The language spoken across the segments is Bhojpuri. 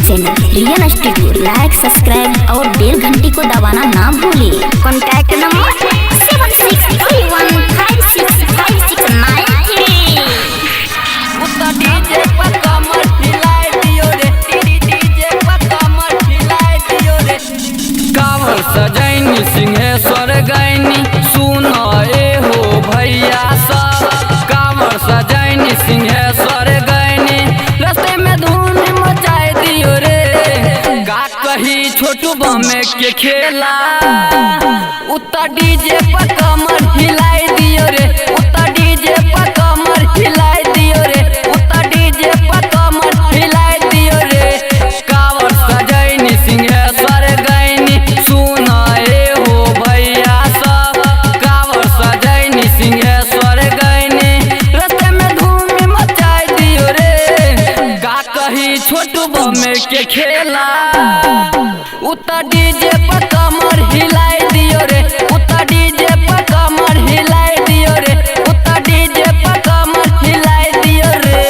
चैनल रियल स्टूडियो लाइक सब्सक्राइब और बेल घंटी को दबाना ना भूलिए। Contact number 7631565693। कांवर सजैनी सिंहेश्वर गैनी सुनाए हो भैया सब। कांवर सजैनी सिंहेश्वर गैनी रास्ते में धूम मचाए दियो रे। का कही छोटू बमे के खेला उतना डीजे पर कमर हिलाई दियो रे। उतना डीजे पर कमर हिलाई दियो रे। उतना डीजे पर कमर हिलाई दियो रे। कांवर सजैनी सिंहेश्वर गैनी सुनाए हो भैया सब। कांवर सजैनी सिंहेश्वर गैनी रास्ते में धूम मचाए दियो रे। का कही छोटू बमे के खेला उतना डीजे पर कमर हिलाई दियो रे। उतना डीजे पर कमर हिलाई दियो रे। उतना डीजे पर कमर हिलाई दियो रे।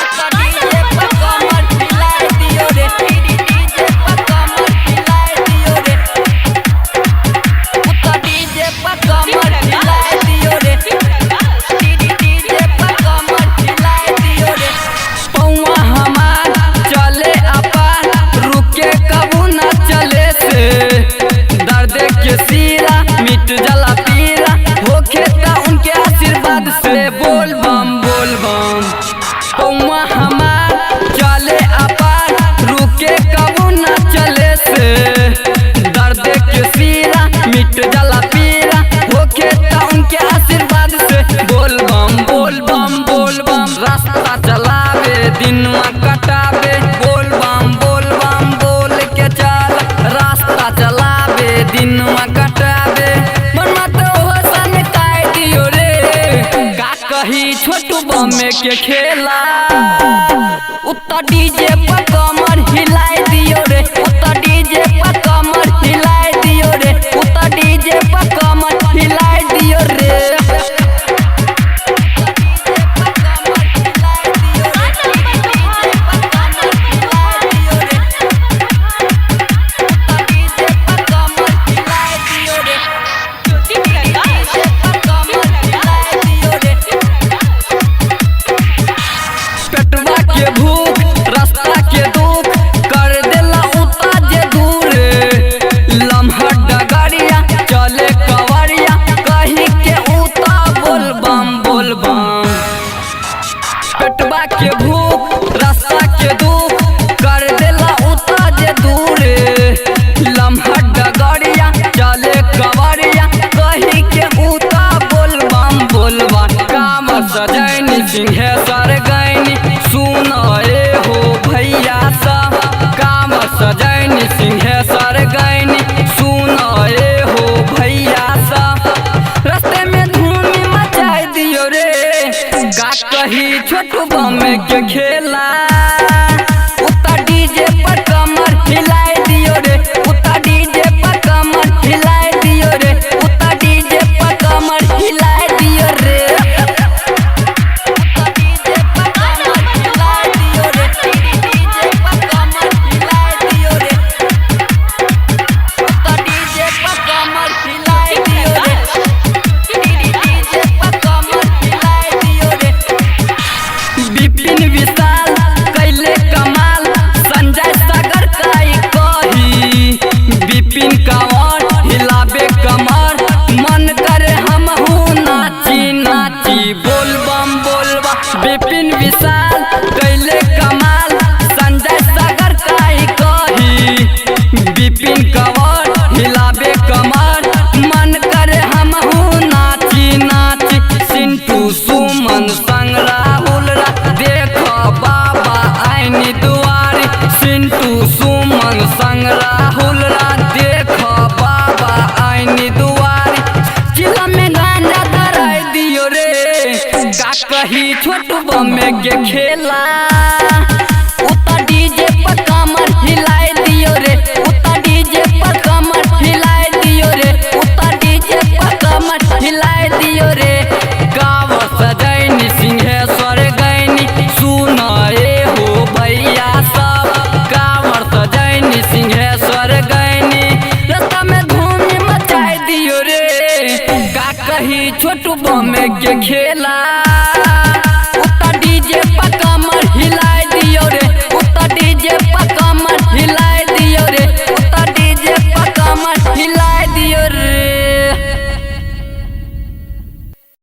उतना डीजे पर कमर हिलाई दियो रे। डीजे पर कमर हिलाई दियो रे। उतना डीजे पर कमर हिलाई दियो रे। डीजे पर कमर हिलाई दियो रे। पौआ हमार चले अपार रुके कबू न चले से। दर्द के सीरा मिट जला पीरा होखे ता उनके आशीर्वाद से। बोल बम बोल बम। पौआ हमार चले अपार रुके कबू न चले से। दर्द के सीरा मिट जला पीरा होखे ता उनके आशीर्वाद से। बोल बम बोल बम बोल बम। रास्ता चलावे दिनवा कटावे बोल बम बोल के चल। रास्ता चलावे दिनवा कटावे मनवा तो हसन काट दियो रे। का कही छोटू बमे के खेला उतना डीजे पर कमर हिलाई दियो रे। उतना डीजे पर कमर हिलाई दियो रे। उतना डीजे पर कमर हिलाई दियो रे। पेटवा के भूख रास्ता के दुख कर देला उता जे दूर। लम्हा डगरिया चले कवरिया कहीं के उता बोल बम बोल बम। पेटवा के भूख रास्ता के दुख कर देला उता जे दूर। लम्हा डगरिया चले कवरिया कहीं के उता बोल बम बोल बम। कांवर सजैनी सिंहेश्वर गैनी सुनाए हो भैया सब। कांवर सजैनी सिंहेश्वर गैनी सुनाए हो भैया सब। रास्ते में धूम मचाए दियो रे। का कही छोटू बमे के खेला उतना डीजे पर कमर हिलाई दियो रे। उतना डीजे पर कमर हिलाई दियो रे। उतना डीजे पर कमर हिलाई दियो रे। उतना डीजे पर कमर हिलाई दियो रे। डीजे पर कमर हिलाई दियो रे। उतना डीजे पर कमर हिलाई दियो रे। डीजे पर कमर हिलाई दियो रे। विपिन विशाल कैले कमाल संजय सागर काई कही। विपिन कंवर हिलाबे कमर मन करे हमहू नाची नाची बोल बम बोल बम। विपिन विशाल कैले कमाल संजय सागर काई कही। विपिन कंवर हिलाबे कमर मन करे हमहू नाची नाची। सिंटू सुमन संग राहुल रा देख बाबा आईनी दुआरी। सिंटू सुमन संग राहुल रा देख बाबा आईनी दुआरी। चिला में गांजा धराई दियो रे। का कही छोटू बमे के खेला उतना डीजे पर कमर हिलाई दियो रे। उतना डीजे पर कमर हिलाई दियो रे। उतना डीजे पर कमर हिलाई दियो रे। कांवर सजैनी सिंहेश्वर गैनी सुनाए कही छोटू बमे के खेला